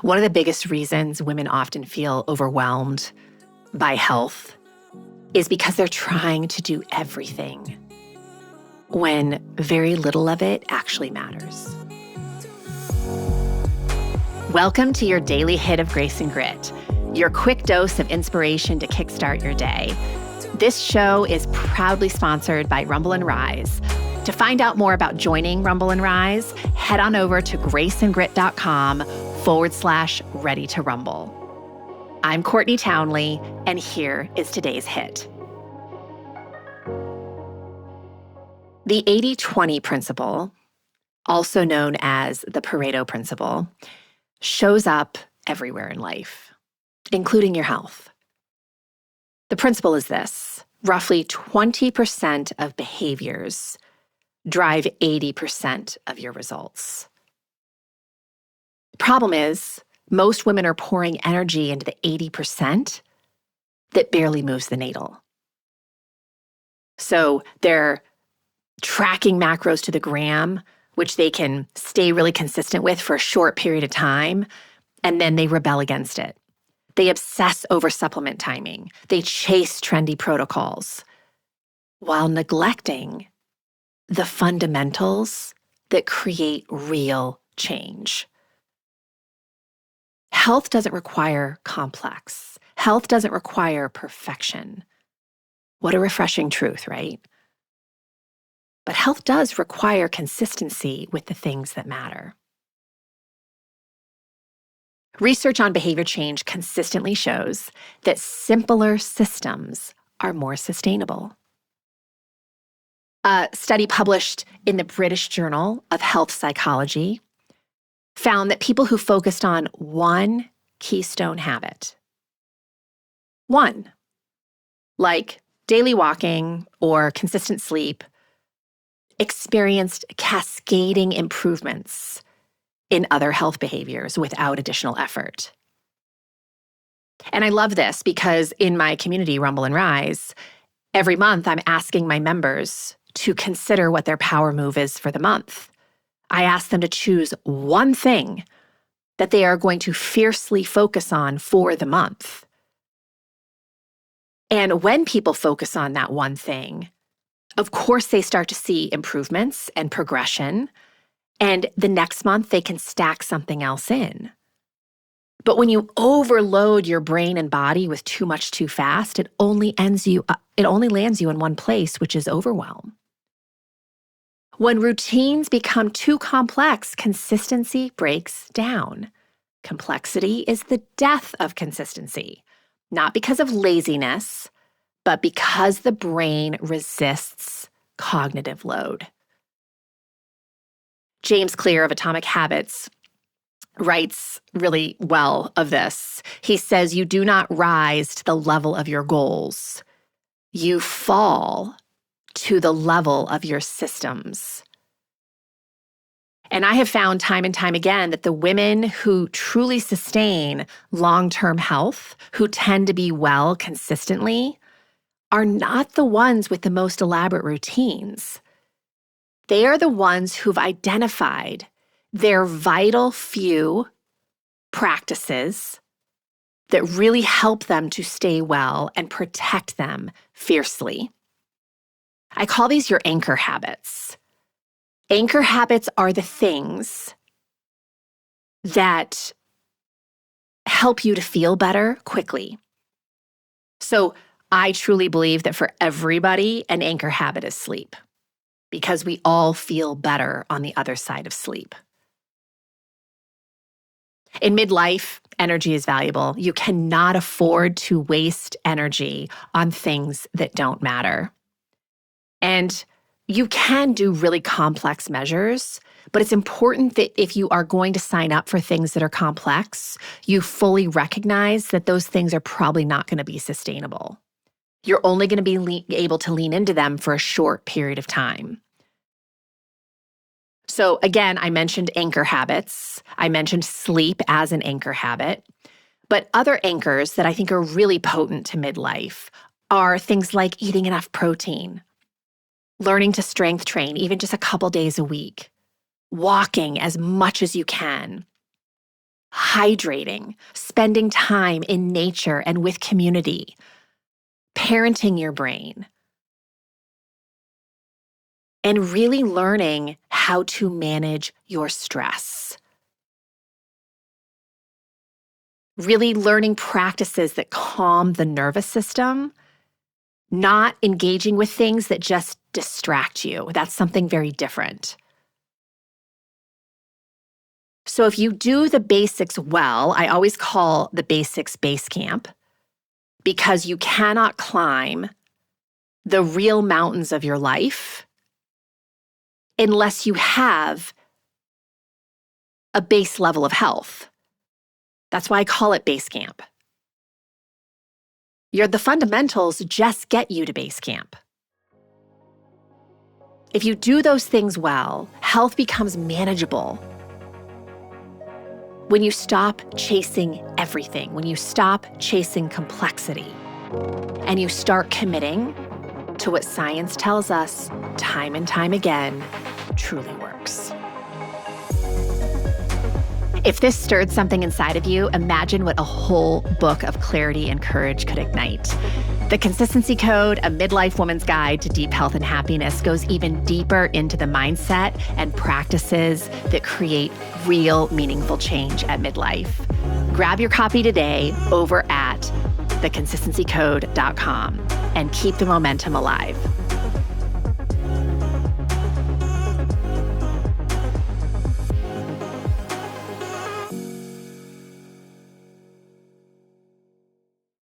One of the biggest reasons women often feel overwhelmed by health is because they're trying to do everything when very little of it actually matters. Welcome to your daily hit of grace and grit, your quick dose of inspiration to kickstart your day. This show is proudly sponsored by Rumble and Rise. To find out more about joining Rumble and Rise, head on over to graceandgrit.com/ready to rumble. I'm Courtney Townley, and here is today's hit. The 80-20 principle, also known as the Pareto Principle, shows up everywhere in life, including your health. The principle is this: roughly 20% of behaviors drive 80% of your results. The problem is, most women are pouring energy into the 80% that barely moves the needle. So they're tracking macros to the gram, which they can stay really consistent with for a short period of time, and then they rebel against it. They obsess over supplement timing. They chase trendy protocols while neglecting the fundamentals that create real change. Health doesn't require complex. Health doesn't require perfection. What a refreshing truth, right? But health does require consistency with the things that matter. Research on behavior change consistently shows that simpler systems are more sustainable. A study published in the British Journal of Health Psychology found that people who focused on one keystone habit, one, like daily walking or consistent sleep, experienced cascading improvements in other health behaviors without additional effort. And I love this because in my community, Rumble and Rise, every month I'm asking my members to consider what their power move is for the month. I ask them to choose one thing that they are going to fiercely focus on for the month. And when people focus on that one thing, of course they start to see improvements and progression, and the next month they can stack something else in. But when you overload your brain and body with too much too fast, it only lands you in one place, which is overwhelm. When routines become too complex, consistency breaks down. Complexity is the death of consistency, not because of laziness, but because the brain resists cognitive load. James Clear of Atomic Habits writes really well of this. He says, "You do not rise to the level of your goals. You fall to the level of your systems." And I have found time and time again that the women who truly sustain long-term health, who tend to be well consistently, are not the ones with the most elaborate routines. They are the ones who've identified their vital few practices that really help them to stay well and protect them fiercely. I call these your anchor habits. Anchor habits are the things that help you to feel better quickly. So I truly believe that for everybody, an anchor habit is sleep, because we all feel better on the other side of sleep. In midlife, energy is valuable. You cannot afford to waste energy on things that don't matter. And you can do really complex measures, but it's important that if you are going to sign up for things that are complex, you fully recognize that those things are probably not going to be sustainable. You're only going to be able to lean into them for a short period of time. So again, I mentioned anchor habits. I mentioned sleep as an anchor habit. But other anchors that I think are really potent to midlife are things like eating enough protein, learning to strength train even just a couple days a week, walking as much as you can, hydrating, spending time in nature and with community, parenting your brain, and really learning how to manage your stress. Really learning practices that calm the nervous system, not engaging with things that just distract you. That's something very different. So if you do the basics well, I always call the basics base camp, because you cannot climb the real mountains of your life unless you have a base level of health. That's why I call it base camp. The fundamentals just get you to base camp. If you do those things well, health becomes manageable. When you stop chasing everything, when you stop chasing complexity, and you start committing to what science tells us time and time again truly works. If this stirred something inside of you, imagine what a whole book of clarity and courage could ignite. The Consistency Code, a Midlife Woman's Guide to Deep Health and Happiness, goes even deeper into the mindset and practices that create real, meaningful change at midlife. Grab your copy today over at theconsistencycode.com and keep the momentum alive.